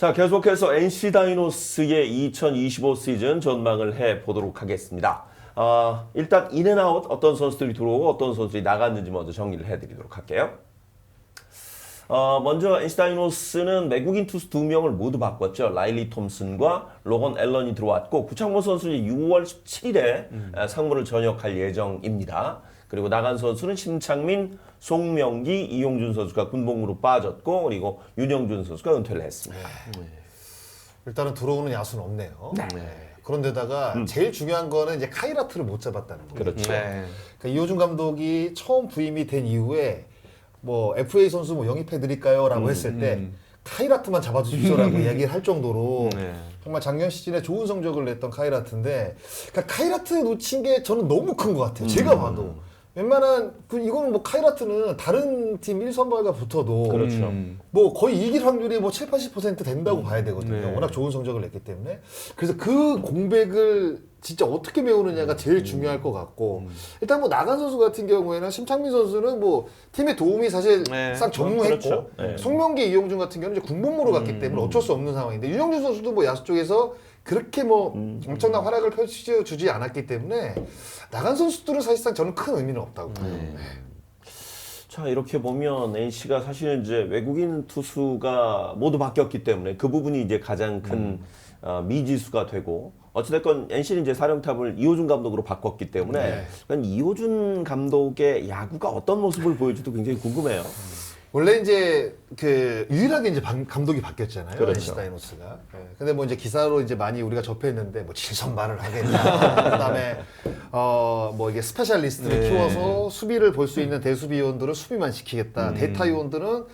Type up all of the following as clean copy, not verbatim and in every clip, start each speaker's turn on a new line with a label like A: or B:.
A: 자, 계속해서 NC 다이노스의 2025 시즌 전망을 해보도록 하겠습니다. 일단 인앤아웃 어떤 선수들이 들어오고 어떤 선수들이 나갔는지 먼저 정리를 해드리도록 할게요. 먼저 NC 다이노스는 외국인 투수 2명을 모두 바꿨죠. 라일리 톰슨과 로건 앨런이 들어왔고 구창모 선수는 6월 17일에 상무를 전역할 예정입니다. 그리고 나간 선수는 심창민, 송명기, 이용준 선수가 군복무로 빠졌고 그리고 윤영준 선수가 은퇴를 했습니다.
B: 일단은 들어오는 야수는 없네요.
A: 네.
B: 그런데다가 제일 중요한 거는 이제 카이라트를 못 잡았다는 거예요.
A: 그렇죠.
C: 네.
B: 그러니까 이호준 감독이 처음 부임이 된 이후에 뭐 FA 선수 뭐 영입해 드릴까요라고 했을 때 카이라트만 잡아주십시오라고 이야기를 할 정도로
C: 네.
B: 정말 작년 시즌에 좋은 성적을 냈던 카이라트인데 그러니까 카이라트 놓친 게 저는 너무 큰 것 같아요. 제가 봐도 웬만한 이거는 뭐 카이라트는 다른 팀 1선발과 붙어도
A: 그렇죠.
B: 뭐 거의 이길 확률이 뭐 70-80% 된다고 봐야 되거든요.
C: 네.
B: 워낙 좋은 성적을 냈기 때문에. 그래서 그 공백을 진짜 어떻게 메우느냐가 제일 중요할 것 같고 일단 뭐 나간 선수 같은 경우에는 심창민 선수는 뭐 팀의 도움이 사실
C: 네.
B: 싹 전무했고
A: 그렇죠. 네.
B: 송명기, 이용준 같은 경우는 이제 군복무로 갔기 때문에 어쩔 수 없는 상황인데 윤영준 선수도 뭐 야수 쪽에서 그렇게 뭐 엄청난 활약을 펼쳐주지 않았기 때문에 나간 선수들은 사실상 저는 큰 의미는 없다고 봐요.
A: 자, 이렇게 보면 NC가 사실은 이제 외국인 투수가 모두 바뀌었기 때문에 그 부분이 이제 가장 큰 미지수가 되고 어찌됐건 NC는 이제 사령탑을 이호준 감독으로 바꿨기 때문에 그러니까 이호준 감독의 야구가 어떤 모습을 보여줄지도 굉장히 궁금해요.
B: 원래 이제 그 유일하게 이제 감독이 바뀌었잖아요.
A: 그렇죠.
B: NC 다이노스가. 근데 뭐 이제 기사로 이제 많이 우리가 접했는데 뭐 질선발을 하겠다. 그다음에 뭐 이게 스페셜리스트를 키워서 수비를 볼 수 있는 대수비 요원들을 수비만 시키겠다. 대타 요원들은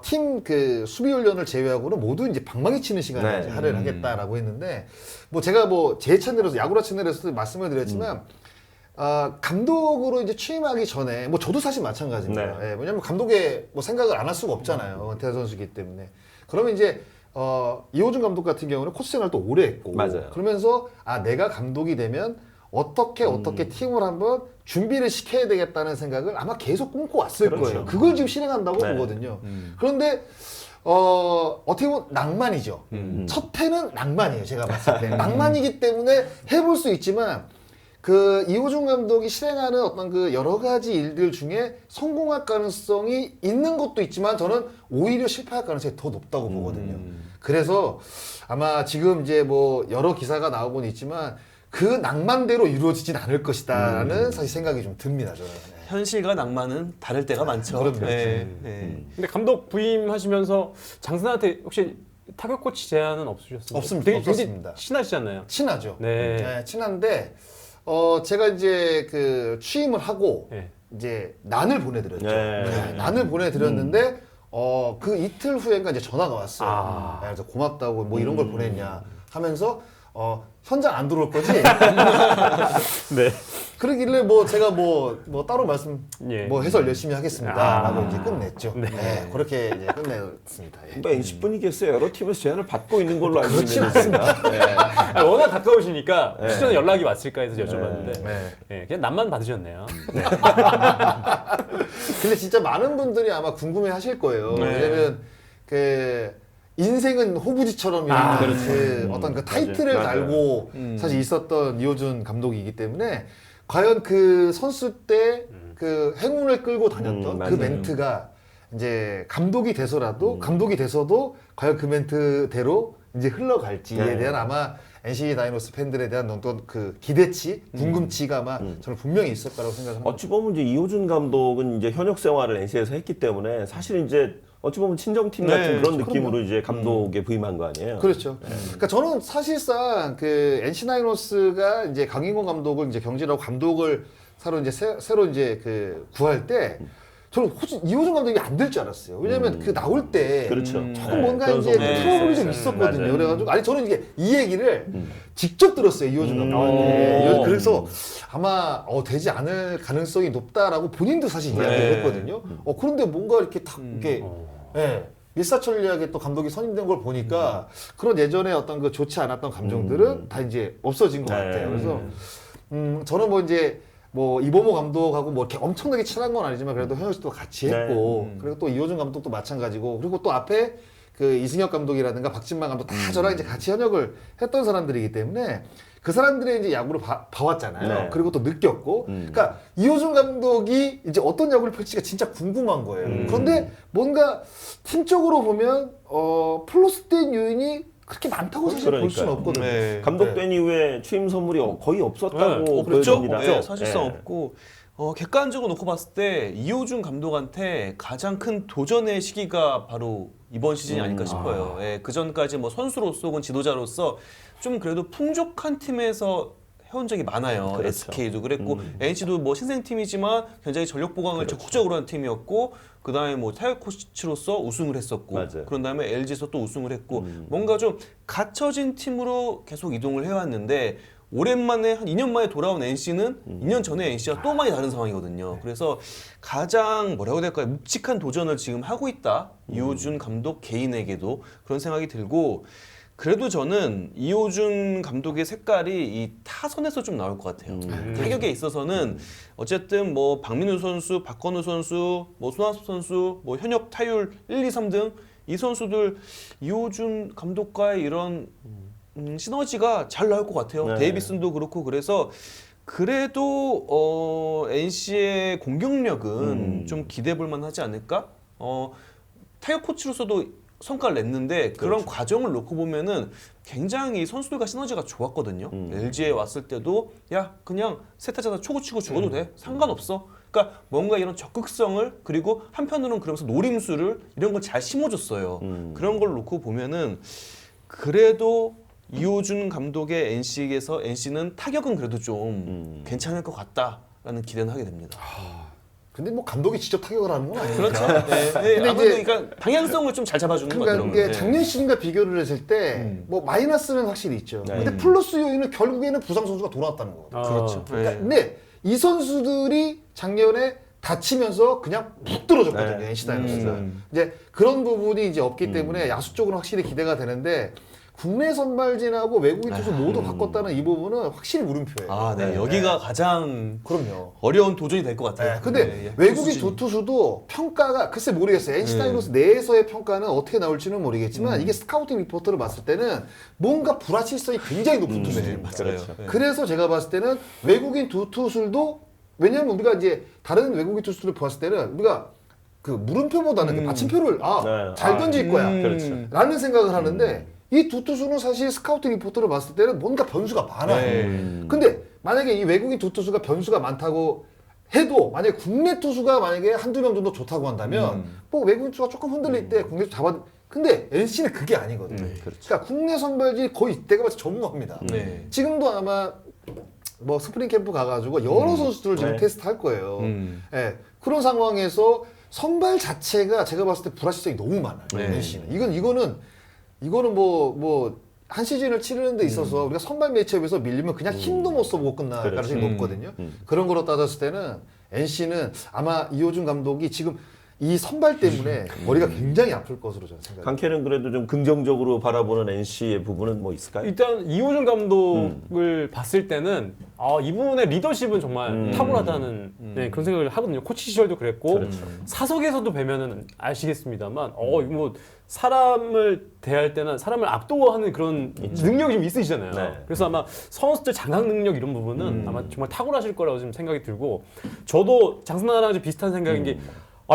B: 팀 그 수비 훈련을 제외하고는 모두 이제 방망이 치는 시간에 이제 할애를 하겠다라고 했는데 뭐 제가 뭐 제 채널에서 야구라 채널에서도 말씀을 드렸지만 감독으로 이제 취임하기 전에 뭐 저도 사실 마찬가지입니다.
A: 네.
B: 예, 왜냐면 감독의 뭐 생각을 안 할 수가 없잖아요. 은퇴 선수이기 때문에. 그러면 이제 이호준 감독 같은 경우는 코치 생활도 오래 했고
A: 맞아요.
B: 그러면서 내가 감독이 되면 어떻게 팀을 한번 준비를 시켜야 되겠다는 생각을 아마 계속 꿈꿔 왔을
A: 그렇죠.
B: 거예요. 그걸 지금 실행한다고
A: 네.
B: 보거든요. 그런데 어떻게 보면 낭만이죠. 첫 해는 낭만이에요. 제가 봤을 때. 낭만이기 때문에 해볼 수 있지만 그 이호준 감독이 실행하는 어떤 그 여러 가지 일들 중에 성공할 가능성이 있는 것도 있지만 저는 오히려 실패할 가능성이 더 높다고 보거든요. 그래서 아마 지금 이제 뭐 여러 기사가 나오곤 있지만 그 낭만대로 이루어지진 않을 것이다라는 사실 생각이 좀 듭니다. 저는. 네.
C: 현실과 낭만은 다를 때가 많죠.
B: 그럼요.
C: 네. 네.
D: 근데 감독 부임하시면서 장선한테 혹시 타격 코치 제안은 없으셨어요?
B: 없습니다.
D: 되게
B: 없었습니다.
D: 친하시잖아요.
B: 친하죠.
D: 네.
B: 네, 친한데 제가 이제 그 취임을 하고
D: 네.
B: 이제 난을 보내드렸죠.
A: 네.
B: 네, 난을 보내드렸는데 그 이틀 후에가 이제 전화가 왔어요.
D: 아.
B: 네, 그래서 고맙다고 뭐 이런 걸 보냈냐 하면서 현장 안 들어올 거지?
A: 네.
B: 그러길래 뭐 제가 뭐 따로 말씀
D: 예.
B: 뭐 해설 열심히 하겠습니다라고 이제 끝냈죠.
D: 네.
B: 네, 그렇게 이제 끝냈습니다. 예.
A: 뭐 NC뿐이겠어요. 여러 팀에서 제안을 받고 있는 걸로 알고
B: 그렇지
A: 있는데. 네.
D: 아니, 워낙 가까우시니까 추천 연락이 왔을까 해서 여쭤봤는데
B: 네.
D: 네, 그냥 남만 받으셨네요.
B: 근데 진짜 많은 분들이 아마 궁금해 하실 거예요.
D: 네.
B: 왜냐면 그 인생은 호부지처럼 이런 그 어떤 그 타이틀을
A: 맞아요.
B: 달고 사실 있었던 이호준 감독이기 때문에 과연 그 선수 때 그 행운을 끌고 다녔던 그
A: 맞아요.
B: 멘트가 이제 감독이 돼서라도 감독이 돼서도 과연 그 멘트대로 이제 흘러갈지에
A: 네.
B: 대한 아마 NC 다이노스 팬들에 대한 어떤 그 기대치, 궁금치가 아마 저는 분명히 있을 거라고 생각합니다.
A: 어찌 보면 이제 이호준 감독은 이제 현역 생활을 NC에서 했기 때문에 사실 이제 어찌 보면 친정팀 같은
C: 네,
A: 그런 느낌으로 이제 감독에 부임한 거 아니에요?
B: 그렇죠. 그러니까 저는 사실상 그 NC 다이노스가 이제 강인권 감독을 이제 경질하고 감독을 새로 이제 새로 이제 그 구할 때 저는 이호준 감독이 안 될 줄 알았어요. 왜냐면 그 나올 때
A: 그렇죠.
B: 조금 뭔가
A: 그런
B: 이제
A: 소문이
B: 트러블이 좀
A: 있었어요.
B: 있었거든요.
A: 맞아요.
B: 그래가지고 아니 저는 이게 이 얘기를 직접 들었어요. 이호준 감독한테. 그래서 아마 되지 않을 가능성이 높다라고 본인도 사실 이야기를 했거든요. 그런데 뭔가 이렇게 탁 이렇게 예. 일사천리하게 또 감독이 선임된 걸 보니까 그런 예전에 어떤 그 좋지 않았던 감정들은 다 이제 없어진 것 같아요. 그래서 저는 뭐 이제 뭐 이범호 감독하고 뭐 이렇게 엄청나게 친한 건 아니지만 그래도 현역도 같이 했고 그리고 또 이호준 감독도 마찬가지고 그리고 또 앞에 그 그 이승엽 감독이라든가 박진만 감독 다 저랑 이제 같이 현역을 했던 사람들이기 때문에 그 사람들의 이제 야구를 봐왔잖아요.
A: 네.
B: 그리고 또 느꼈고, 그러니까 이호준 감독이 이제 어떤 야구를 펼칠지가 진짜 궁금한 거예요. 그런데 뭔가 팀적으로 보면 플러스된 요인이 그렇게 많다고 사실 볼 수는
A: 그러니까요.
B: 없거든요.
C: 네.
A: 감독된 이후에 취임 선물이 거의 없었다고
D: 네.
C: 그렇죠.
A: 보여집니다.
C: 네, 사실상
A: 예.
C: 없고 객관적으로 놓고 봤을 때 이호준 감독한테 가장 큰 도전의 시기가 바로 이번 시즌이 아닐까 싶어요. 예, 그 전까지 뭐 선수로서 혹은 지도자로서 좀 그래도 풍족한 팀에서 해온 적이 많아요.
A: 그렇죠.
C: SK도 그랬고 NC도 뭐 신생팀이지만 굉장히 전력 보강을 적극적으로 한 팀이었고 그다음에 뭐 타격 코치로서 우승을 했었고
A: 맞아요.
C: 그런 다음에 LG에서 또 우승을 했고 뭔가 좀 갖춰진 팀으로 계속 이동을 해왔는데 오랜만에 한 2년 만에 돌아온 NC는 2년 전에 NC와 또 많이 다른 상황이거든요. 그래서 가장 뭐라고 해야 될까요? 묵직한 도전을 지금 하고 있다. 이호준 감독 개인에게도 그런 생각이 들고 그래도 저는 이호준 감독의 색깔이 이 타선에서 좀 나올 것 같아요. 타격에 있어서는 어쨌든 뭐 박민우 선수, 박건우 선수, 뭐 손아섭 선수, 뭐 현역 타율 1, 2, 3등 이 선수들 이호준 감독과의 이런 시너지가 잘 나올 것 같아요.
A: 네.
C: 데이비슨도 그렇고 그래서 그래도 NC의 공격력은 좀 기대해 볼 만하지 않을까? 타격 코치로서도 성과를 냈는데 그런 과정을 놓고 보면은 굉장히 선수들과 시너지가 좋았거든요. LG에 왔을 때도 야 그냥 세 타자 다 초구 치고 죽어도 돼 상관없어. 그러니까 뭔가 이런 적극성을 그리고 한편으로는 그러면서 노림수를 이런 걸 잘 심어줬어요. 그런 걸 놓고 보면은 그래도 이호준 감독의 NC는 타격은 그래도 좀 괜찮을 것 같다라는 기대는 하게 됩니다.
B: 근데 뭐 감독이 직접 타격을 하는 건 아니에요.
C: 그렇죠. 네,
B: 근데
C: 아무래도
B: 이제-
C: 그러니까 방향성을 좀 잘 잡아주는 것
B: 그러니까
C: 같아요.
B: 이게
C: 네.
B: 작년 시즌과 비교를 했을 때 뭐 마이너스는 확실히 있죠.
A: 네.
B: 근데 플러스 요인은 결국에는 부상 선수가 돌아왔다는 거거든요.
C: 그렇죠.
B: 그러니까
C: 네.
B: 근데 이 선수들이 작년에 다치면서 그냥 푹 떨어졌거든요.
A: 네.
B: NC 다이노스가. 이제 그런 부분이 이제 없기 때문에 야수 쪽으로 확실히 기대가 되는데 국내 선발진하고 외국인 투수 모두 바꿨다는 이 부분은 확실히 물음표예요.
C: 아, 네. 여기가 가장
B: 그럼요.
C: 어려운 도전이 될 것 같아요.
B: 네, 근데
C: 네, 예.
B: 외국인
C: 투수진이.
B: 두 투수도 평가가 글쎄 모르겠어요. NC 다이노스 내에서의 평가는 어떻게 나올지는 모르겠지만 이게 스카우팅 리포트를 봤을 때는 뭔가 불확실성이 굉장히 높은 투수들입니다.
C: 맞아요. 네.
B: 그래서 제가 봤을 때는 외국인 두 투수들도 왜냐면 우리가 이제 다른 외국인 투수들을 봤을 때는 우리가 그 물음표보다는 그 마침표를
A: 네.
B: 잘 던질 거야
A: 그렇죠.
B: 라는 생각을 하는데 이 두 투수는 사실 스카우팅 리포트를 봤을 때는 뭔가 변수가 많아요.
C: 네.
B: 근데 만약에 이 외국인 두 투수가 변수가 많다고 해도 만약에 국내 투수가 만약에 한두 명 정도 좋다고 한다면 뭐 외국인 투수가 조금 흔들릴 때 국내 투수 잡아 근데 NC는 그게 아니거든요.
A: 그렇죠.
B: 그러니까 국내 선발진이 거의 내가 봤을 때 전무합니다.
C: 네.
B: 지금도 아마 뭐 스프링 캠프 가가지고 여러 선수들을 지금
A: 네.
B: 테스트 할 거예요. 예, 그런 상황에서 선발 자체가 제가 봤을 때 불확실성이 너무 많아요.
C: 네.
B: NC는 이거는 뭐 한 시즌을 치르는 데 있어서 우리가 선발 매치업에서 밀리면 그냥 힘도 못 써보고 끝날
A: 그렇죠.
B: 가능성이 높거든요. 그런 거로 따졌을 때는 NC는 아마 이호준 감독이 지금 이 선발 때문에 머리가 굉장히 아플 것으로 저는 생각합니다.
A: 강캐는 그래도 좀 긍정적으로 바라보는 NC의 부분은 뭐 있을까요?
D: 일단 이호준 감독을 봤을 때는 이 부분의 리더십은 정말 탁월하다는 네, 그런 생각을 하거든요. 코치 시절도 그랬고 사석에서도 뵈면은 아시겠습니다만 이거 뭐 사람을 대할 때는 사람을 압도하는 그런 능력이 좀 있으시잖아요.
A: 네.
D: 그래서 아마 선수들 장악 능력 이런 부분은 아마 정말 탁월하실 거라고 지금 생각이 들고 저도 장승나랑 좀 비슷한 생각인 게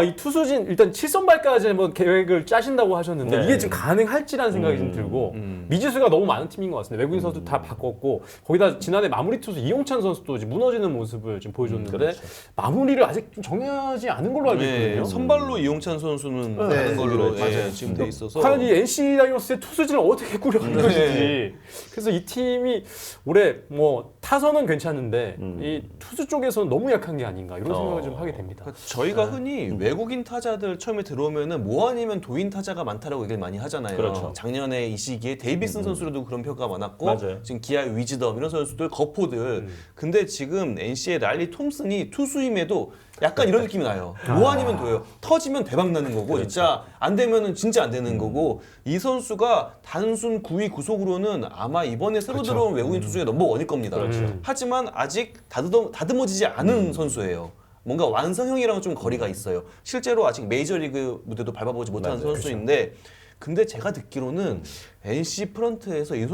D: 이 투수진 일단 7선발까지 한번 계획을 짜신다고 하셨는데
A: 네.
D: 이게 지금 가능할지라는 생각이 좀 들고 미지수가 너무 많은 팀인 것 같습니다. 외국인 선수 다 바꿨고 거기다 지난해 마무리 투수 이용찬 선수도 이제 무너지는 모습을 지금 보여줬는데 마무리를 아직 좀 정하지 않은 걸로 알고
C: 네,
D: 있거든요.
C: 선발로 이용찬 선수는
B: 네,
C: 하는 걸로
B: 맞아요.
C: 예, 지금 돼 있어서
D: 과연 이 NC 다이노스의 투수진을 어떻게 꾸려갈
C: 네.
D: 것인지. 그래서 이 팀이 올해 뭐 타선은 괜찮은데 이 투수 쪽에서는 너무 약한 게 아닌가 이런 생각을 좀 하게 됩니다.
C: 그러니까 저희가 흔히 외국인 타자들 처음에 들어오면은 뭐 아니면 도인 타자가 많다라고 얘기를 많이 하잖아요.
A: 그렇죠.
C: 작년에 이 시기에 데이비슨 선수로도 그런 평가가 많았고
A: 맞아요.
C: 지금 기아의 위즈덤 이런 선수들 거포들. 근데 지금 NC의 랄리 톰슨이 투수임에도 약간 이런 느낌이 나요. 뭐 아니면 돼요. 터지면 대박 나는 거고 진짜 안 되면은 진짜 안 되는 거고 이 선수가 단순 9위 구속으로는 아마 이번에 새로 들어온 외국인 투수 중에 넘버원일 겁니다. 하지만 아직 다듬어지지 않은 선수예요. 뭔가 완성형이랑은 좀 거리가 있어요. 실제로 아직 메이저리그 무대도 밟아보지 못하는 선수인데 근데 제가 듣기로는 NC 프런트에서 이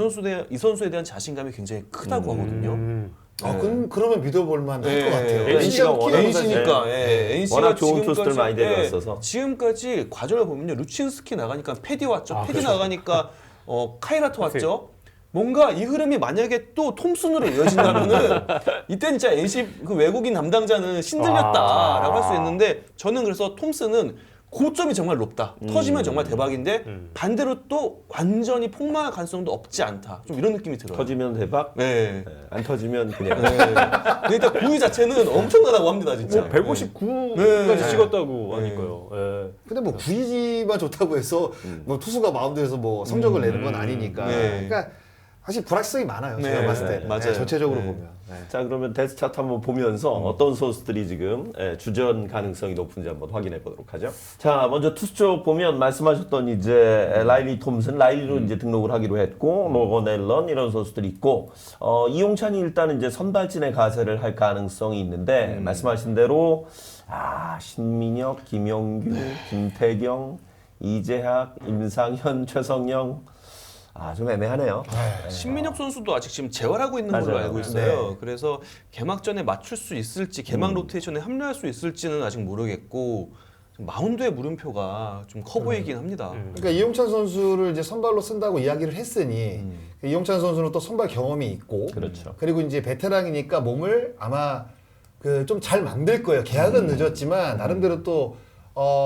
C: 선수에 대한 자신감이 굉장히 크다고 하거든요.
B: 그러면 믿어볼만 할
C: 네.
B: 것 같아요.
A: NC가 워낙
C: NC니까
A: 워낙 좋은 투수들 많이 데려왔어서.
C: 지금까지 과정을 보면요. 루친스키 나가니까 패디 왔죠. 패디
D: 그렇죠.
C: 나가니까 카이라토 왔죠. 뭔가 이 흐름이 만약에 또 톰슨으로 이어진다면은 이때는 진짜 NC 그 외국인 담당자는 신들렸다라고 할 수 있는데 저는 그래서 톰슨은 고점이 정말 높다. 터지면 정말 대박인데 반대로 또 완전히 폭망할 가능성도 없지 않다. 좀 이런 느낌이 들어요.
A: 터지면 대박,
C: 네.
A: 안 터지면 그냥.
C: 네. 일단 구위 자체는 엄청나다고 합니다, 진짜.
D: 뭐 159까지
C: 네.
D: 찍었다고
C: 네.
D: 하니까요. 예.
B: 근데 뭐 구위만 좋다고 해서 뭐 투수가 마운드에서 뭐 성적을 내는 건 아니니까.
C: 네.
B: 그러니까 사실 불확실성이 많아요.
C: 네,
B: 제가 봤을 때.
C: 네, 맞아요.
B: 전체적으로
C: 네.
B: 보면. 네.
A: 자, 그러면 데스 차트 한번 보면서 어떤 선수들이 지금 주전 가능성이 높은지 한번 확인해 보도록 하죠. 자, 먼저 투수 쪽 보면 말씀하셨던 이제 라일리 톰슨, 라일리로 이제 등록을 하기로 했고, 로건 앨런 이런 선수들이 있고, 이용찬이 일단 이제 선발진에 가세를 할 가능성이 있는데, 말씀하신 대로, 신민혁, 김용규, 김태경, 이재학, 임상현, 최성영, 좀 애매하네요.
C: 신민혁 선수도 아직 지금 재활하고 있는 걸로
A: 맞아요.
C: 알고 있어요. 그래서 개막전에 맞출 수 있을지, 개막 로테이션에 합류할 수 있을지는 아직 모르겠고 좀 마운드의 물음표가 좀 커 보이긴 합니다.
B: 그러니까 이용찬 선수를 이제 선발로 쓴다고 이야기를 했으니 이용찬 선수는 또 선발 경험이 있고
A: 그렇죠.
B: 그리고 이제 베테랑이니까 몸을 아마 그 좀 잘 만들 거예요. 계약은 늦었지만 나름대로 또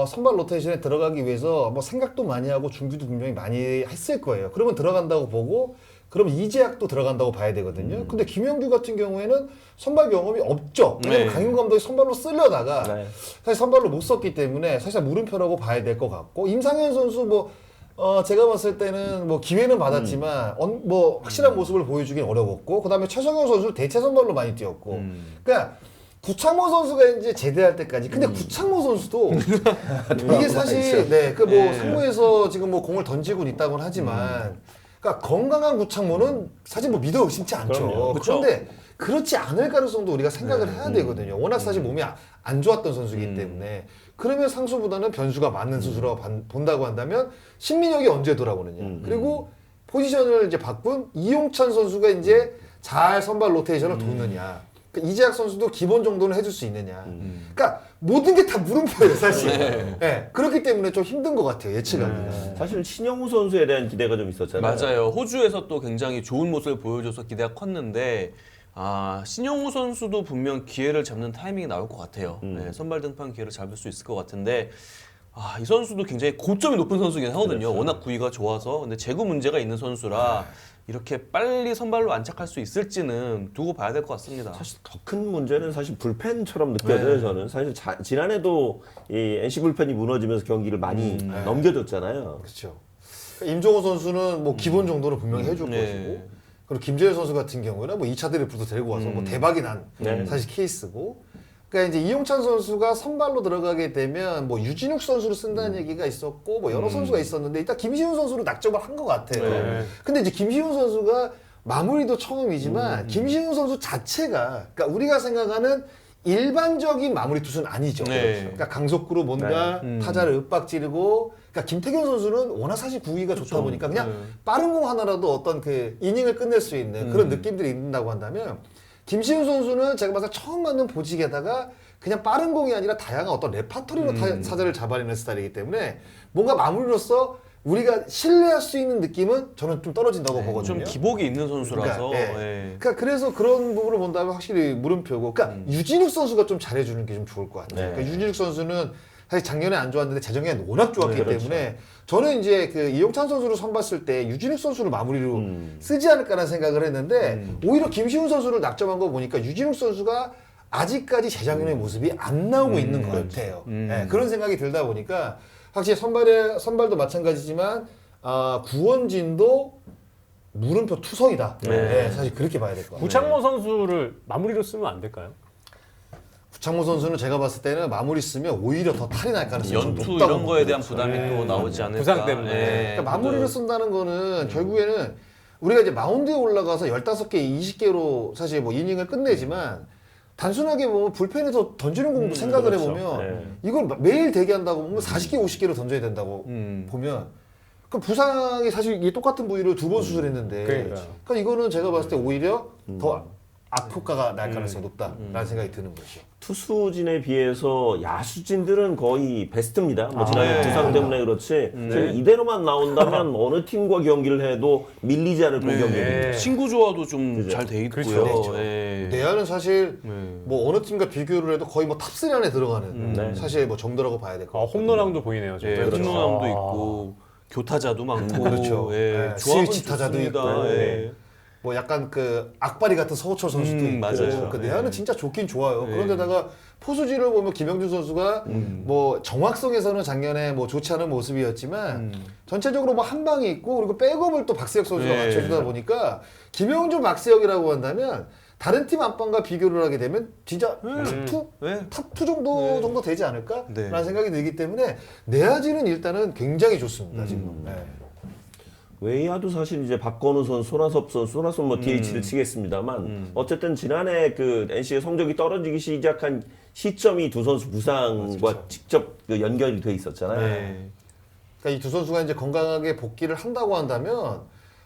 B: 선발 로테이션에 들어가기 위해서 뭐 생각도 많이 하고 준비도 분명히 많이 했을 거예요. 그러면 들어간다고 보고 그럼 이재학도 들어간다고 봐야 되거든요. 근데 김영규 같은 경우에는 선발 경험이 없죠. 왜냐면
C: 네.
B: 강윤 감독이 선발로 쓰려다가
A: 네.
B: 사실 선발로 못 썼기 때문에 사실 물음표라고 봐야 될 것 같고 임상현 선수 뭐 제가 봤을 때는 뭐 기회는 받았지만 뭐 확실한 모습을 보여주긴 어려웠고 그다음에 최성현 선수 대체 선발로 많이 뛰었고 그러니까 구창모 선수가 이제 제대할 때까지 근데 구창모 선수도 이게 사실 그 뭐 상무에서 지금 뭐 공을 던지고 있다고는 하지만 그러니까 건강한 구창모는 사실 뭐 믿어 의심치 않죠.
A: 그럼요.
C: 그쵸.
B: 그런데 그렇지 않을 가능성도 우리가 생각을 해야 되거든요. 워낙 사실 몸이 안 좋았던 선수이기 때문에 그러면 상수보다는 변수가 맞는 선수라고 본다고 한다면 신민혁이 언제 돌아오느냐. 그리고 포지션을 이제 바꾼 이용찬 선수가 이제 잘 선발 로테이션을 돕느냐. 그러니까 이재학 선수도 기본 정도는 해줄 수 있느냐. 그러니까 모든 게 다 물음표예요, 사실. 네. 그렇기 때문에 좀 힘든 것 같아요, 예측하기가.
A: 사실 신영우 선수에 대한 기대가 좀 있었잖아요.
C: 맞아요. 호주에서 또 굉장히 좋은 모습을 보여줘서 기대가 컸는데 신영우 선수도 분명 기회를 잡는 타이밍이 나올 것 같아요. 네, 선발 등판 기회를 잡을 수 있을 것 같은데 이 선수도 굉장히 고점이 높은 선수긴 하거든요.
A: 그렇죠.
C: 워낙 구위가 좋아서 근데 제구 문제가 있는 선수라 이렇게 빨리 선발로 안착할 수 있을지는 두고 봐야 될 것 같습니다.
A: 사실 더 큰 문제는 사실 불펜처럼 느껴져요. 저는 사실 지난해도 이 NC 불펜이 무너지면서 경기를 많이 넘겨줬잖아요.
B: 그렇죠. 그러니까 임종호 선수는 뭐 기본 정도는 분명히 해줄
C: 네.
B: 것이고 그리고 김재현 선수 같은 경우에는 뭐 2차 드래프트 데리고 와서 뭐 대박이 난 사실 케이스고 그러니까 이제 이용찬 선수가 선발로 들어가게 되면 뭐 유진욱 선수를 쓴다는 얘기가 있었고 뭐 여러 선수가 있었는데 일단 김시훈 선수로 낙점을 한 것 같아요.
D: 네.
B: 근데 이제 김시훈 선수가 마무리도 처음이지만 김시훈 선수 자체가 그러니까 우리가 생각하는 일반적인 마무리 투수는 아니죠.
C: 네.
B: 그러니까 강속구로 뭔가 타자를 윽박지르고 그러니까 김태균 선수는 워낙 사실 구위가 좋다 보니까 그냥 빠른 공 하나라도 어떤 그 이닝을 끝낼 수 있는 그런 느낌들이 있는다고 한다면 김시훈 선수는 제가 봤을 때 처음 맞는 보직에다가 그냥 빠른 공이 아니라 다양한 어떤 레파토리로 타자를 잡아내는 스타일이기 때문에 뭔가 마무리로서 우리가 신뢰할 수 있는 느낌은 저는 좀 떨어진다고 보거든요.
C: 좀 기복이 있는 선수라서.
B: 그러니까,
C: 예.
B: 그러니까 그래서 그런 부분을 본다면 확실히 물음표고 그러니까 유진욱 선수가 좀 잘해주는 게 좀 좋을 것 같아요.
A: 네.
B: 그러니까 유진욱 선수는 사실 작년에 안 좋았는데 재작년에 워낙 좋았기
A: 네, 그렇죠.
B: 때문에 저는 이제 그 이용찬 선수를 선봤을 때 유진욱 선수를 마무리로 쓰지 않을까라는 생각을 했는데 오히려 김시훈 선수를 낙점한 거 보니까 유진욱 선수가 아직까지 재작년의 모습이 안 나오고 있는 것 같아요. 네, 그런 생각이 들다 보니까 확실히 선발도 마찬가지지만 구원진도 물음표 투성이다. 네, 사실 그렇게 봐야 될 것 같아요.
D: 구창모 선수를 마무리로 쓰면 안 될까요?
B: 구창모 선수는 제가 봤을 때는 마무리 쓰면 오히려 더 탈이 날 가능성이 좀
C: 연투
B: 높다고
C: 이런 거에 대한
B: 봅니다.
C: 부담이 또 나오지 않을까.
D: 부상 때문에.
B: 그러니까 마무리를 쓴다는 거는 결국에는 우리가 이제 마운드에 올라가서 15개, 20개로 사실 뭐 이닝을 끝내지만 단순하게 보면 불펜에서 던지는 공도 생각을
A: 그렇죠.
B: 해보면
A: 네.
B: 이걸 매일 대기한다고 보면 40개, 50개로 던져야 된다고 보면 그 부상이 사실 이 똑같은 부위를 2번 수술했는데,
D: 그러니까요.
B: 그러니까 이거는 제가 봤을 때 오히려 더 악효과가 날 가능성이 높다라는 생각이 드는 거죠.
A: 투수진에 비해서 야수진들은 거의 베스트입니다. 뭐 지난해
C: 네.
A: 부상 때문에 그렇지 지금 이대로만 나온다면 어느 팀과 경기를 해도 밀리지 않을 공격력입니다.
C: 네. 친구 조화도 좀 잘 돼 있고요.
B: 그렇죠.
C: 예.
B: 내야는 사실
C: 네.
B: 뭐 어느 팀과 비교를 해도 거의 뭐 탑3 안에 들어가는
A: 네.
B: 사실 뭐 정도라고 봐야 될 것 같아요.
D: 홈런왕도 보이네요.
C: 예,
D: 진짜.
C: 홈런함도
D: 아.
C: 있고 교타자도 많고
B: 그렇죠.
C: 예,
B: 네,
C: 조합은
B: 스위치 타자도
C: 좋습니다.
B: 있고.
C: 예.
B: 뭐 약간 그 악바리 같은 서호철 선수도 있고
C: 맞아요.
B: 그 내야는
C: 네.
B: 진짜 좋긴 좋아요.
C: 네.
B: 그런데다가 포수진을 보면 김영준 선수가 뭐 정확성에서는 작년에 뭐 좋지 않은 모습이었지만 전체적으로 뭐 한 방이 있고 그리고 백업을 또 박세혁 선수가
C: 네.
B: 맞춰주다 보니까 김영준 박세혁이라고 한다면 다른 팀 안방과 비교를 하게 되면 진짜 탑2
C: 네.
B: 탑2 정도 되지 않을까라는
C: 네.
B: 생각이 들기 때문에 내야진은 일단은 굉장히 좋습니다 지금. 네.
A: 외야도 사실 이제 박건우 선수, 손아섭 선수, 손아섭 뭐 DH를 치겠습니다만 어쨌든 지난해 그 NC의 성적이 떨어지기 시작한 시점이 두 선수 부상과 직접 그 연결이 돼 있었잖아요.
C: 네.
B: 그러니까 이 두 선수가 이제 건강하게 복귀를 한다고 한다면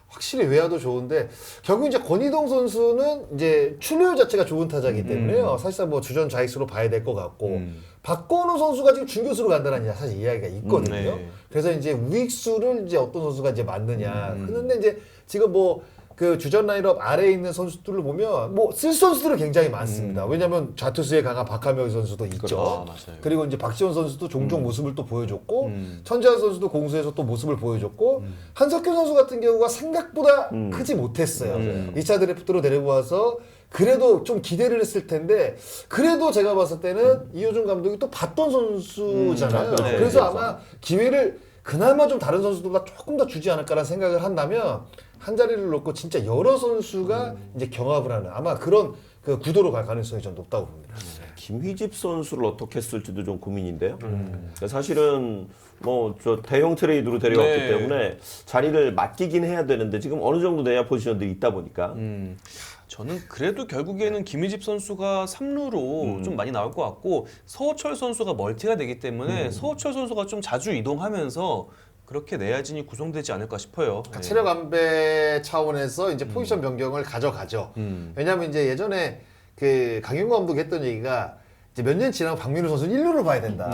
B: 확실히 외야도 좋은데 결국 이제 권희동 선수는 이제 출루율 자체가 좋은 타자이기 때문에요. 사실상 뭐 주전 좌익수로 봐야 될 것 같고 박건우 선수가 지금 중교수로 간다는 사실 이야기가 있거든요.
C: 네.
B: 그래서 이제 우익수를 이제 어떤 선수가 이제 맞느냐. 그런데 이제 지금 뭐 그 주전 라인업 아래에 있는 선수들을 보면 뭐 쓸 선수들은 굉장히 많습니다. 왜냐하면 좌투수에 강한 박하명 선수도 있죠.
C: 아, 맞아요.
B: 그리고 이제 박지원 선수도 종종 모습을 또 보여줬고 천재환 선수도 공수에서 또 모습을 보여줬고 한석규 선수 같은 경우가 생각보다 크지 못했어요. 2차 드래프트로 데리고 와서 그래도 좀 기대를 했을 텐데 그래도 제가 봤을 때는 이호준 감독이 또 봤던 선수잖아요.
A: 네,
B: 그래서
A: 그래서.
B: 아마 기회를 그나마 좀 다른 선수들보다 조금 더 주지 않을까라는 생각을 한다면 한 자리를 놓고 진짜 여러 선수가 이제 경합을 하는 아마 그런 그 구도로 갈 가능성이 좀 높다고 봅니다.
A: 김희집 선수를 어떻게 쓸지도 좀 고민인데요. 그러니까 사실은 뭐 저 대형 트레이드로 데려왔기
C: 네.
A: 때문에 자리를 맡기긴 해야 되는데 지금 어느 정도 내야 포지션들이 있다 보니까
C: 저는 그래도 결국에는 김희집 선수가 3루로 좀 많이 나올 것 같고 서호철 선수가 멀티가 되기 때문에 서호철 선수가 좀 자주 이동하면서 그렇게 내야진이 구성되지 않을까 싶어요.
B: 그러니까
C: 네.
B: 체력 안배 차원에서 이제 포지션 변경을 가져가죠. 왜냐하면 이제 예전에 그 강윤구 감독이 했던 얘기가 이제 몇 년 지나고 박민우 선수는 1루를 봐야 된다.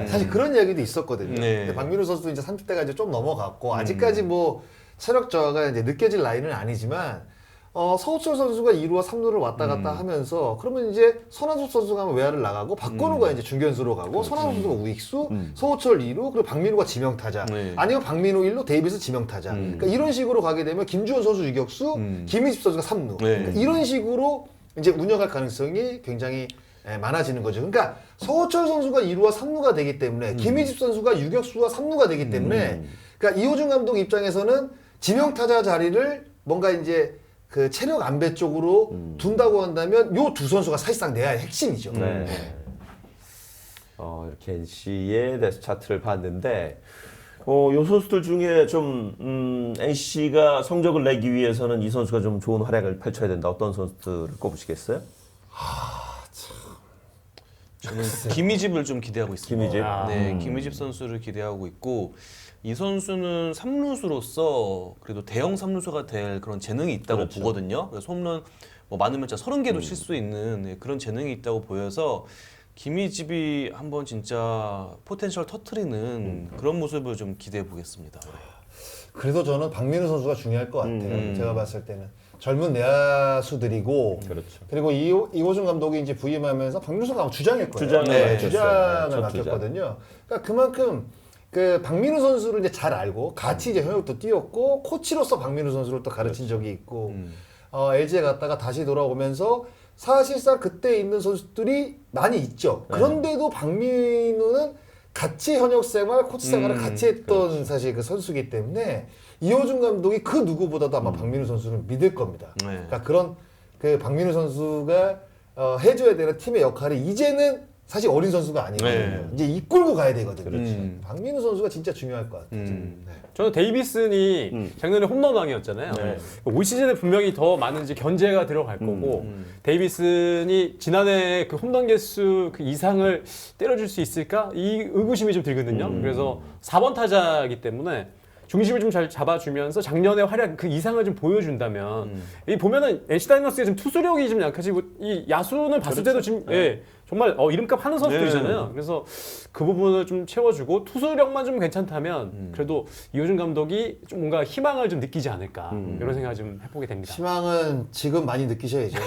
B: 사실 그런 이야기도 있었거든요.
C: 네.
B: 근데 박민우 선수도 이제 30대가 이제 좀 넘어갔고 아직까지 뭐 체력 저하가 이제 느껴질 나이는 아니지만 서호철 선수가 2루와 3루를 왔다 갔다 하면서 그러면 이제 손아섭 선수가 외야를 나가고 박건우가 이제 중견수로 가고 손아섭 선수가 우익수, 서호철 2루 그리고 박민우가 지명타자
C: 네.
B: 아니면 박민우 1루, 데이비스 지명타자 그러니까 이런 식으로 가게 되면 김주원 선수 유격수, 김희집 선수가 3루
C: 네.
B: 그러니까 이런 식으로 이제 운영할 가능성이 굉장히 많아지는 거죠. 그러니까 서호철 선수가 2루와 3루가 되기 때문에 김희집 선수가 유격수와 3루가 되기 때문에 그러니까 이호준 감독 입장에서는 지명타자 자리를 뭔가 이제 그 체력 안배 쪽으로 둔다고 한다면 요 두 선수가 사실상 내야의 핵심이죠.
A: 네. 이렇게 NC의 데스 차트를 봤는데 요 선수들 중에 좀 NC가 성적을 내기 위해서는 이 선수가 좀 좋은 활약을 펼쳐야 된다. 어떤 선수들을 꼽으시겠어요?
C: 저는 김희집을 좀 기대하고 있습니다.
A: 김희집?
C: 네, 김희집 선수를 기대하고 있고 이 선수는 3루수로서 그래도 대형 3루수가 될 그런 재능이 있다고
A: 그렇죠.
C: 보거든요. 그래서 홈런 뭐 많으면 진짜 30개도 칠 수 있는 그런 재능이 있다고 보여서 김희집이 한번 진짜 포텐셜 터트리는 그런 모습을 좀 기대해 보겠습니다.
B: 그래도 저는 박민우 선수가 중요할 것 같아요. 제가 봤을 때는 젊은 내야수들이고
A: 그렇죠.
B: 그리고 이호준 감독이 이제 부임하면서 박민우 선수가 아마 주장일 거예요.
A: 주장을
B: 네,
A: 맡겼어요.
B: 주장을
A: 네, 첫
B: 맡겼거든요. 그러니까 그만큼 그 박민우 선수를 이제 잘 알고 같이 이제 현역도 뛰었고 코치로서 박민우 선수를 또 가르친 적이 있고 LG에 갔다가 다시 돌아오면서 사실상 그때 있는 선수들이 많이 있죠. 그런데도 박민우는 같이 현역 생활, 코치 생활을 같이 했던 사실 그 선수기 때문에 이호준 감독이 그 누구보다도 아마 박민우 선수를 믿을 겁니다.
C: 네.
B: 그러니까 그런 그 박민우 선수가 해줘야 되는 팀의 역할이 이제는 사실 어린 선수가 아니거든요.
C: 네.
B: 이제 이끌고 가야 되거든요.
C: 그렇죠.
B: 박민우 선수가 진짜 중요할 것 같아요. 네.
D: 저는 데이비슨이 작년에 홈런왕이었잖아요.
A: 네.
D: 올 시즌에 분명히 더 많은 이제 견제가 들어갈 거고 데이비슨이 지난해 그 홈런 개수 그 이상을 때려줄 수 있을까? 이 의구심이 좀 들거든요. 그래서 4번 타자이기 때문에 중심을 좀 잘 잡아주면서 작년의 활약 그 이상을 좀 보여준다면 이 보면은 NC 다이노스의 지금 투수력이 좀 약하시고 이 야수는 봤을 때도 지금 예, 정말 이름값 하는 선수들이잖아요. 그래서 그 부분을 좀 채워주고 투수력만 좀 괜찮다면 그래도 이호준 감독이 좀 뭔가 희망을 좀 느끼지 않을까 이런 생각을 좀 해보게 됩니다.
B: 희망은 지금 많이 느끼셔야죠.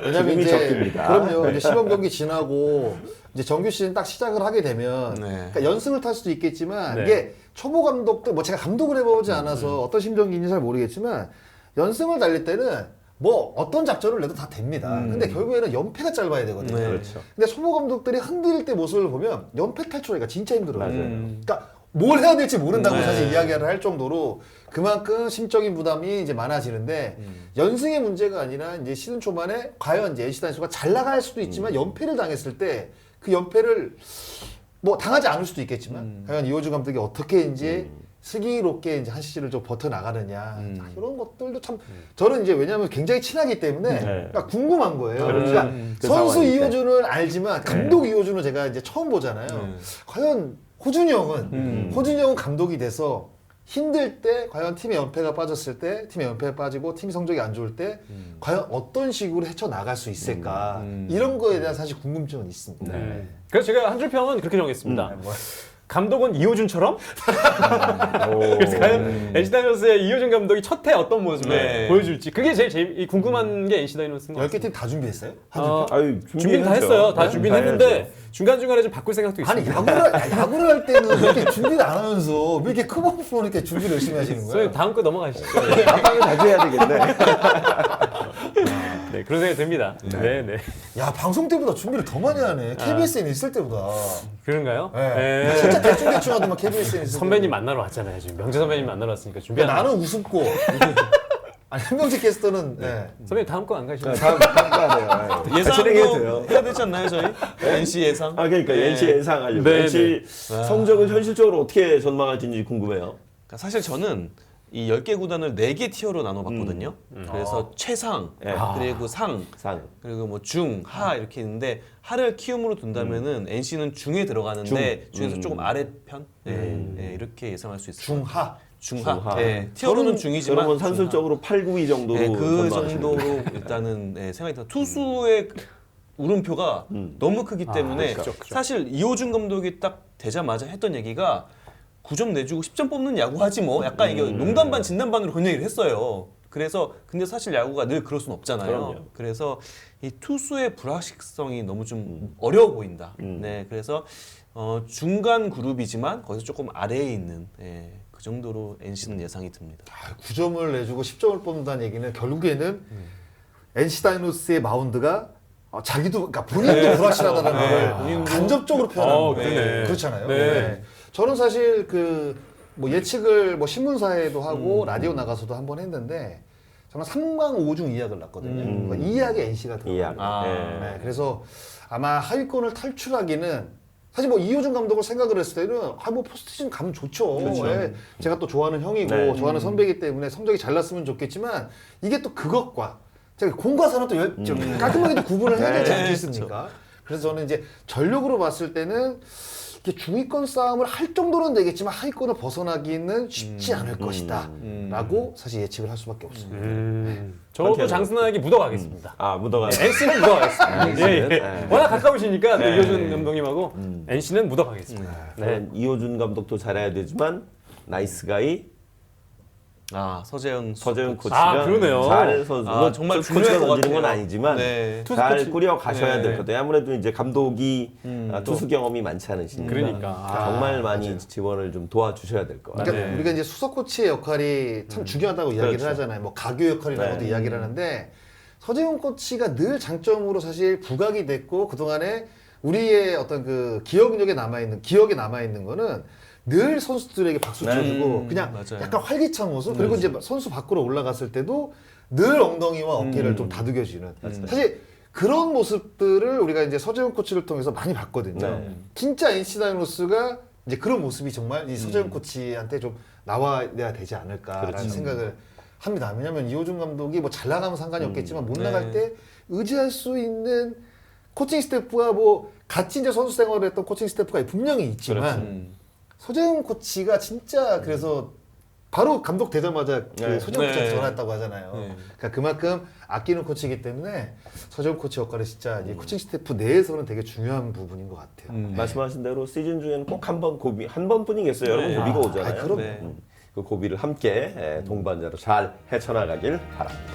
B: 왜냐면
A: 지금이
B: 이제
A: 적깁니다.
B: 그럼요. 이제 시범 경기 지나고 이제 정규 시즌 딱 시작을 하게 되면 그러니까 연승을 탈 수도 있겠지만
D: 네.
B: 이게 초보 감독들 뭐 제가 감독을 해보지 않아서 어떤 심정인지 잘 모르겠지만 연승을 달릴 때는 뭐 어떤 작전을 내도 다 됩니다. 근데 결국에는 연패가 짧아야 되거든요.
C: 네.
A: 그렇죠.
B: 근데 초보 감독들이 흔들릴 때 모습을 보면 연패 탈출하기가 진짜 힘들어요. 그러니까 뭘 해야 될지 모른다고
C: 네.
B: 사실 이야기를 할 정도로 그만큼 심적인 부담이 이제 많아지는데 연승의 문제가 아니라 이제 시즌 초반에 과연 이제 NC 다이노스가 잘 나갈 수도 있지만 연패를 당했을 때 그 연패를 뭐 당하지 않을 수도 있겠지만 과연 이호준 감독이 어떻게 이제 슬기롭게 이제 한 시즌을 좀 버텨 나가느냐 자, 이런 것들도 참 저는 이제 왜냐하면 굉장히 친하기 때문에 그러니까 궁금한 거예요. 그러니까
A: 그
B: 선수
A: 상황일 때.
B: 이호준을 알지만 감독 이호준을 제가 이제 처음 보잖아요. 과연 호준이 형은 감독이 돼서 힘들 때 과연 팀의 연패가 빠졌을 때 팀의 연패가 빠지고 팀 성적이 안 좋을 때 과연 어떤 식으로 헤쳐나갈 수 있을까 이런 거에 대한 사실 궁금증은 있습니다.
D: 그래서 제가 한 줄 평은 그렇게 정했습니다. 감독은 이호준처럼? 그래서 과연 NC 다이노스의 이호준 감독이 첫 해 어떤 모습을
C: 네.
D: 보여줄지 그게 제일 궁금한 게 NC 다이노스인 것
B: 10개
D: 같습니다.
B: 팀 다 준비했어요?
A: 아유,
D: 준비는 다 했어요. 다 준비는 했는데 중간중간에 좀 바꿀 생각도
B: 아니
D: 있습니다.
B: 야구를 할 때는 이렇게 준비를 안 하면서 왜 이렇게 크버프로 이렇게 준비를 열심히 하시는
D: 저희
B: 거예요?
D: 다음 거 넘어가시죠.
A: 압박을 자주 해야 되겠네.
D: 네, 그런 생각이 듭니다. 네, 네.
B: 야 방송 때보다 준비를 더 많이 하네. KBSN 있을 때보다.
D: 그런가요?
B: 네.
D: 네.
B: 진짜 대충 하더만 KBSN 있을
D: 선배님 만나러 왔잖아요. 지금 명재 선배님 만나러 왔으니까 준비.
B: 그러니까 나는 우습고 아니 한명재 캐스터는 네.
D: 선배님 다음 거 안 가시나요?
A: 다음 해요. 진행해도 돼요.
C: 예상도 해야 되지 않나요 저희? NC 예상?
A: 그러니까
C: 네.
A: NC 예상하려고.
D: 네,
A: NC 성적을 현실적으로 어떻게 전망할지 궁금해요.
C: 그러니까 사실 저는 이 10개 구단을 4개 티어로 나눠봤거든요. 그래서 최상,
A: 네.
C: 그리고 상,
A: 상.
C: 그리고 뭐 중, 하 이렇게 있는데 하를 키움으로 둔다면은 NC는 중에 들어가는데 중에서 조금 아래편 이렇게 예상할 수 있어요.
B: 중하.
C: 중하. 네, 티어로는 중이지만
A: 그러면 산술적으로 8, 9위 정도로
C: 네, 그
A: 전망하시는
C: 정도로 일단은 생각이 듭니다. 투수의 울음표가 너무 크기 때문에
D: 그렇죠.
C: 사실 이호준 감독이 딱 되자마자 했던 얘기가 9점 내주고 10점 뽑는 야구 하지 뭐 약간 이게 농담 반 진담 반으로 그런 얘기를 했어요. 그래서 근데 사실 야구가 늘 그럴 수는 없잖아요.
A: 그럼요.
C: 그래서 이 투수의 불확실성이 너무 좀 어려워 보인다. 네, 그래서 중간 그룹이지만 거기서 조금 아래에 있는 그 정도로 NC는 예상이 듭니다.
B: 9점을 내주고 10점을 뽑는다는 얘기는 결국에는 NC 다이노스의 마운드가 자기도 그러니까 본인도 불확실하다는 걸 간접적으로 표현하는 거예요.
D: 그러네.
B: 그렇잖아요.
D: 네.
B: 네. 저는 사실 그 뭐 예측을 뭐 신문사에도 하고 라디오 나가서도 한번 했는데 저는 3강 5중 2약을 놨거든요. 그러니까 2약에 NC가 들어가요.
A: 이약.
C: 아.
B: 네, 그래서 아마 하위권을 탈출하기는 사실 뭐 이호준 감독을 생각을 했을 때는 뭐 포스트시즌 가면 좋죠. 예. 제가 또 좋아하는 형이고
A: 네.
B: 좋아하는 선배이기 때문에 성적이 잘 났으면 좋겠지만 이게 또 그것과 제가 공과 사는 또 좀 깔끔하게 또 구분을 해야 되지
C: 네,
B: 않겠습니까? 그래서 저는 이제 전력으로 봤을 때는 이게 중위권 싸움을 할 정도는 되겠지만 하위권을 벗어나기는 쉽지 않을 것이다 라고 사실 예측을 할 수밖에 없습니다.
D: 저도 장순환에게 묻어가겠습니다.
A: 묻어가.
D: NC는 묻어가겠습니다. 예, 예.
A: 네.
D: 워낙 가까우시니까 또 이호준 감독님하고 NC는 묻어가겠습니다. 네.
A: 이호준 감독도 잘해야 되지만 나이스 가이
C: 서재현
A: 코치가
D: 그러네요.
A: 잘 선수
C: 정말
A: 코치가
C: 중요할 것
A: 던지는 건
C: 같아요.
A: 아니지만
C: 네.
A: 잘
D: 투수
A: 꾸려 가셔야
D: 네.
A: 될 것 같아요. 아무래도 이제 감독이 투수 경험이 많지 않으시니까
D: 그러니까.
A: 정말 많이 지원을 좀 도와주셔야 될 것 같아요.
B: 그러니까 우리가 이제 수석 코치의 역할이 참 중요하다고 이야기를
A: 그렇죠.
B: 하잖아요. 뭐 가교 역할이라고도 이야기를 하는데 서재훈 코치가 늘 장점으로 사실 부각이 됐고 그동안에 우리의 어떤 그 기억에 남아 있는 거는 늘 선수들에게 박수 쳐주고 그냥
C: 맞아요.
B: 약간 활기찬 모습 그리고 이제 선수 밖으로 올라갔을 때도 늘 엉덩이와 어깨를 좀 다독여주는 사실 그런 모습들을 우리가 이제 서재훈 코치를 통해서 많이 봤거든요.
A: 네.
B: 진짜 NC 다이노스가 이제 그런 모습이 정말 이 서재훈 코치한테 좀 나와야 되지 않을까라는 생각을 합니다. 왜냐하면 이호준 감독이 뭐 잘 나가면 상관이 없겠지만 못 나갈 때 의지할 수 있는 코칭 스태프와 뭐 같이 이제 선수 생활을 했던 코칭 스태프가 분명히 있지만 소재훈 코치가 진짜 그래서 바로 감독 되자마자 그
A: 네.
B: 소재훈
C: 네.
B: 코치한테 전화했다고 하잖아요.
C: 네.
B: 그러니까 그만큼 아끼는 코치이기 때문에 소재훈 코치 역할이 진짜 이 코칭 스태프 내에서는 되게 중요한 부분인 것 같아요.
A: 말씀하신 대로 시즌 중에는 꼭 한 번 고비 한 번뿐이겠어요. 여러분
C: 네.
A: 고비가 오잖아요.
B: 그럼요.
C: 네.
A: 그 고비를 함께 동반자로 잘 헤쳐나가길 바랍니다.